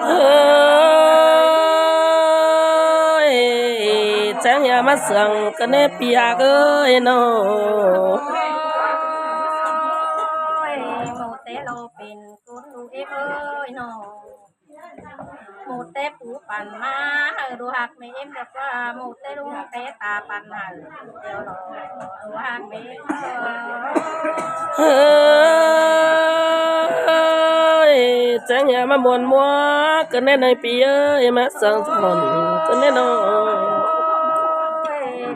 เอ้ยจังอย่ามาเสื่องกันเนปียกเอ้ยเนาะหมูเตะเราเป็นกุลูเอ้ยเนาะหมูเตะปูปั่นมาดูหักไม่เอ็มแบบว่าหมูเตะลุงเตะตาปั่นมาเดี๋ยวเราดูหักไม่เอ้ยจังอย่ามามวนมัวกันเนในปีเอ้ยมาเสื่องถนกันเนเนาะ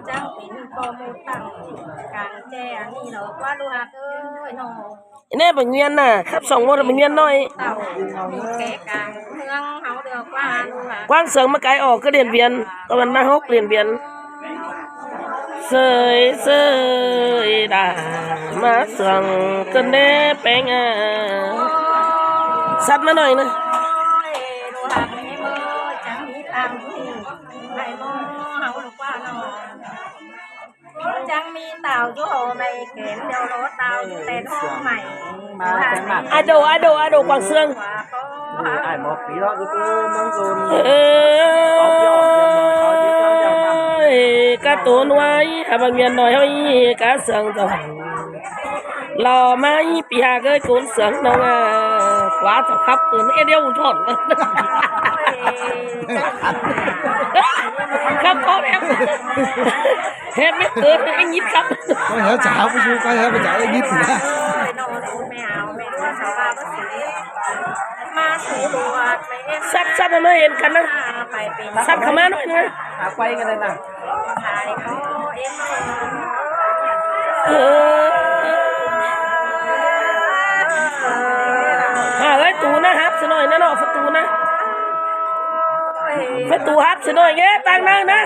จังเป็นปอมูตั้งกลางแจ้นี่เราว่าดูหักเอ้ยเนาะแน่ไปเงียนน่ะครับ2 วันไปเงียนหน่อยเต่าแก่กลางเมืองเฮาเดือกว่าดูหักกว้างเสืองมาไกลออกก็เรียนเวียนตะวันมา6เรียนเวียนเสยดามาเสืองกันเนแปงอ่ะสัตว์มาหน่อยนะดูหักไม่เมื่อจังมีตามที่ไม่มอเฮาลูกว่าเนาะจังมีเต่าอยู่โหไม่เก็บเดี๋ยวรถเต่าอยู่แต่ห้องใหม่อาโดกวางเสืองai một tí đó cứ mong dồn กะตัวน้อยหาบางเมียนหน่อยเฮ้ยกะเสืองตัวหล่อไหมปีหาเกยโกนเสืองน้องขวาจะขับเกินเดียวถอนครับพอแล้วเฮ็ดไม่เกินไอ้ยิบครับก็เห็นจ๋าไปชูก็เห็นไปจ๋าไอ้ยิบนะสัตว์ไม่เห็นกันนะสัตว์ขมาหน่อยนะไปกันเลยนะเอ้ยตูนะครับสหน่อยนะเนาะประตูนะประตูฮับสหน่อยเงี้ยตั้งนั่งนะ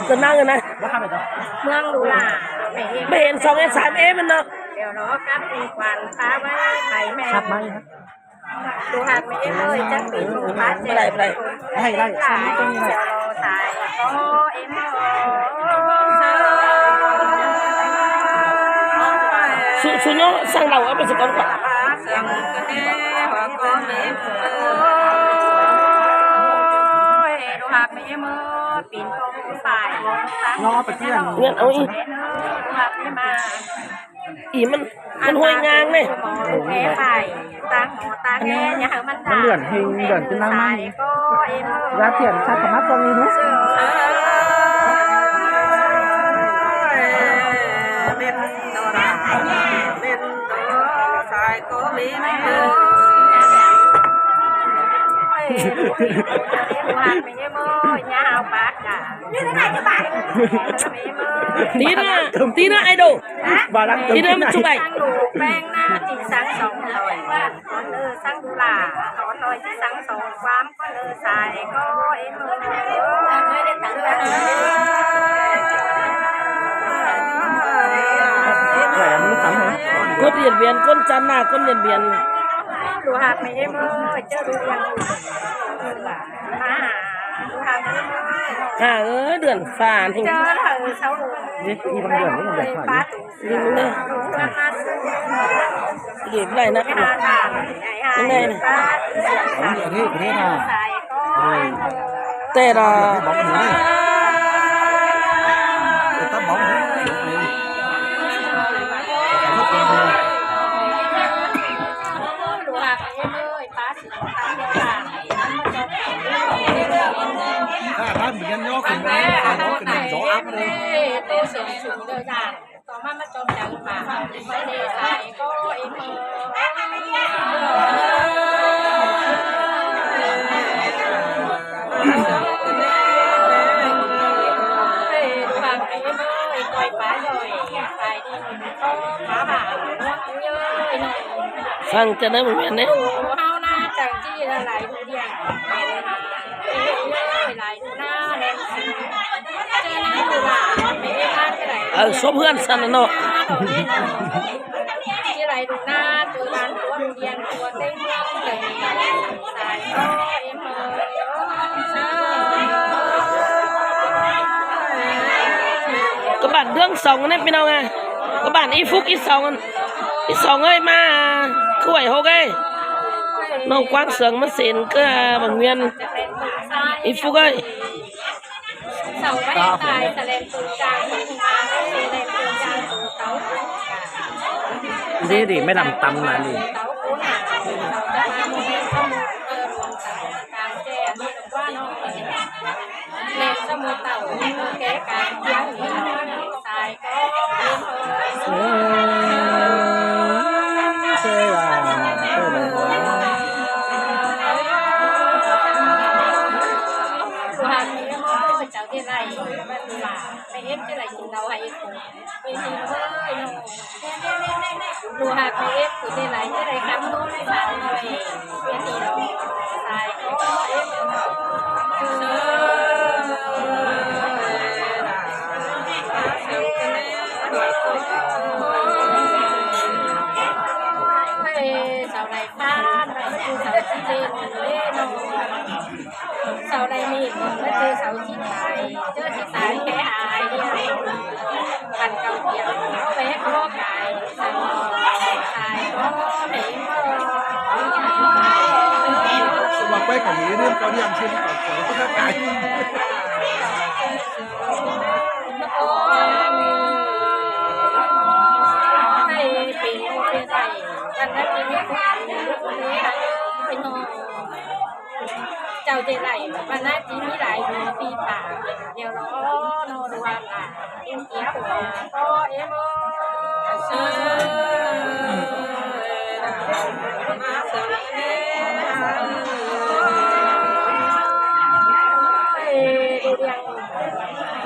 จะนั่งกันนะเมืองดูล่ะไม่เห็น2 3มันเนาะเดี๋ยวรอกับอีกวันฟ้าไว้ไข่แม่ครับไหมดูหักไม่เลยจะปิดหูฟ้าเจ็บได้หลายตรงนี้เลยตายก็เอ็มสุญญ์สั่งเราเอาไปสกอนก่อนสั่งกันแน่ว่าก็เอ็มดูหักไม่เมื่อปีนตรงสายงอไปเที่ยงเงินเอาอีดูหักไม่มามันห้วยงางเลยแม่ไปตั้งหมอตั้งแง่เนี่ยมันเหลื่อนเฮงเหลื่อนเป็นน้ำมันยาเทียนชาติมัดตรงนี้ดูเป็นตัวเป็นตัวสายก็มีไม่เยอะว่าไม่เยอะมั้ยยาวปากอ่ะนี่ไหนจะไปตีนะไอโดตีนะมันจุกไอแป้งหน้าจีสังสองเลยว่าตอนสังดูหลาตอนลอยจีสังสองความก็สายก็เอ็มไม่ได้ตั้งแต่ก้นเรียนเวียนก้นจันหน้าก้นเรียนเวียนดูหักไม่เอ็มเจอดูยังเดือนฝ่าทิ้งเจอเธอเช้านี่อีบางเดือนนี่เดือนฝ่านี่เลยเก็บได้นะยังไงนี่นะแต่ละต้องบอกบ้านเหมือนกันเนาะคุณแม่เนาะเป็นสองอัพเลยตัวสูงเลยจ้ะต่อมาจมจังป่าไม่ได้ใส่ก็เอ็มฟังจะได้เหมือนกันเนี่ยเฮาหน้าจังจี้ละหลายดูเดียงหลายดูหน้าแดงสีเจอหน้าดูหลาไม่ได้บ้านที่ไหนซบเพื่อนสันเนาะที่ไหนดูหน้าดูร้านตัวเดียงตัวเต้นเลยสายก็เอ็มกระบาดเรื่อง2นี่เป็นเอาไงกระบาดอีฟุกอี2เอ้ยมาคุยโฮเก้ น้องกวางเสืองมาเซ็นก็บางเวียนอีฟุกไอ้ เสาไม่ตายแสลงตูจางมาแสลงตูจางตูเต๋า นี่ดิไม่ลำตำนะนี่ เต๋าโค้งเราจะมาโมเมนต์ข้อมูลรวมสายการแจ้นี่กับว่าน้องเล่นสมุดเต่าแก้การเที่ยงนี้สายก็เซ่เซ่อะเซ่เลย hoàng thì mô cháu thế này mà tụi bà mày em thế này chừng đầu hay cũng bên thì ơi nó tụi hạt mày em tụi thế này thế này cắm đôi này sao rồi bên thì nó xài có em sau này pha này cứ sau chi lên lên nó sau này mình mới chơi sau chi tài chơi chi tài cái hài đi thành công kiểu có bé có cài tài có điểm mà quay cả những đêm cao điểm trên cả có các cái nàyเป็นโอเคใส่กันได้ที่นี่ก็เป็นโอเจ้าเจไรวันนั้นที่มีหลายปีป่าเดี๋ยวรอโนดูว่าป่าเอ็มเกียหัวก็เอ็ม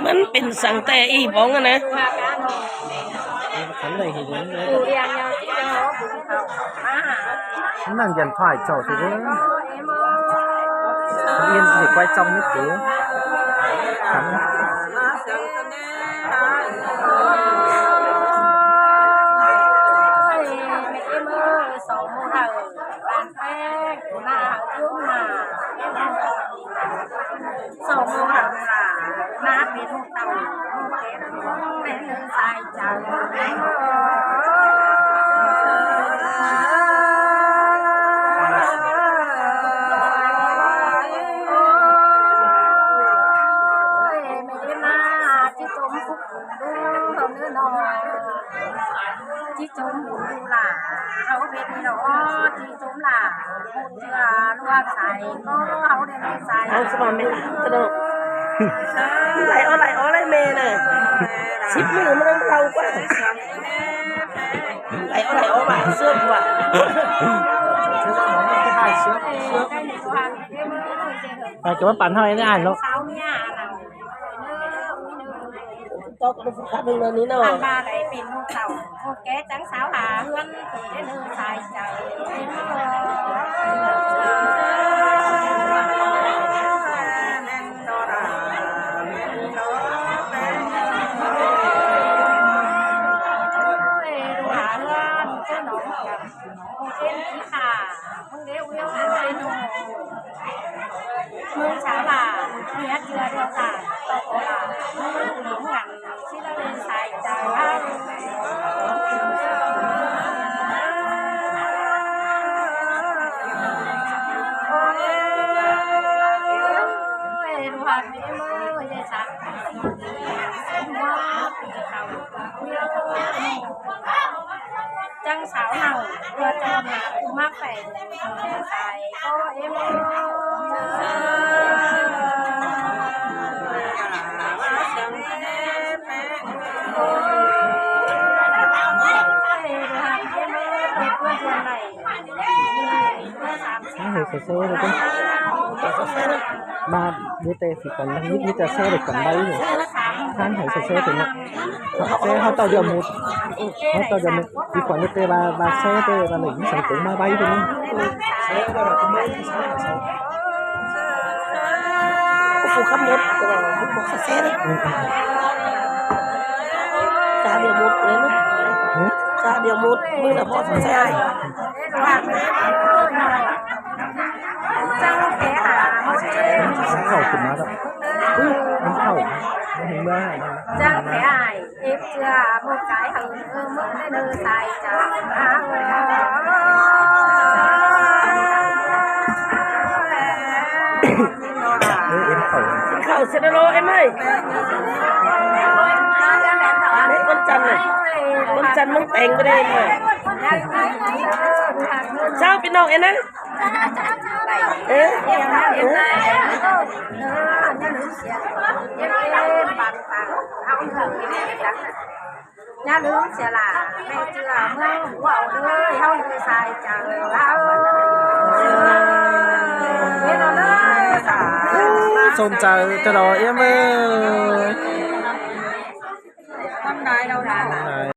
มันเป็นสังแต่อีบ้องอะนะ Khánh này thì cũng đấy. Tụi em nhau chỉ cho bụng khẩu Hắn đang dần thoại trò thì đấy. Yên để quay trong nước chú. Khánh. Em ơi, sổ mô hờ, bàn phép, là uống mà. Sổ mô hờ là ná biết một tàu, một cái để lên sai chờ. Chỉ trốn bù là hậu việt thì nó chỉ trốn là một chưa luôn xài có hậu đây này xàiเอาสมาเมล่ะกระโดดไหลเมย์น่ะชิปมือมันเรากว่าไหลบ่าเสื้อบ่า Cái bắt bắn thôi nó ăn đâu. to có được khác bên này nữa ăn ba này pin một sầu một cái trắng sáo hà hương từ cái nơi xài trời mưa sáng là biết chưa được cả to là đúng ngắn chỉ là lên xài trời trăng sáo nào vừa cho mà cũng mắc phải xài có em Nó hơi xe rồi chứ. Ba đứa tê thì còn đang như tờ xe được còn bay rồi. Khán hơi xe thì nó xe họ tao giờ một thì còn như tê ba xe tê ba mình sản cũng ba bay rồi nên xe đó là cái máy có phụ khắp một phụ xe đấy trả điều một đấy nó trả điều một mới là bỏ xe ai sáng khẩu của nó đó nó khẩu nó hình bơ này chẳng thể ai em chưa một cái hừ mất cái nơi xài chẳng thảo sẽ đó em ơi đấy con chăn mông tèn cái đây mà sao bên nào em á nhà lương sẽ là mẹ chưa mưa quẩu ơi không người xài chờ lao biết rồi đó xôn chào cho đó em ơi hôm nay đâu là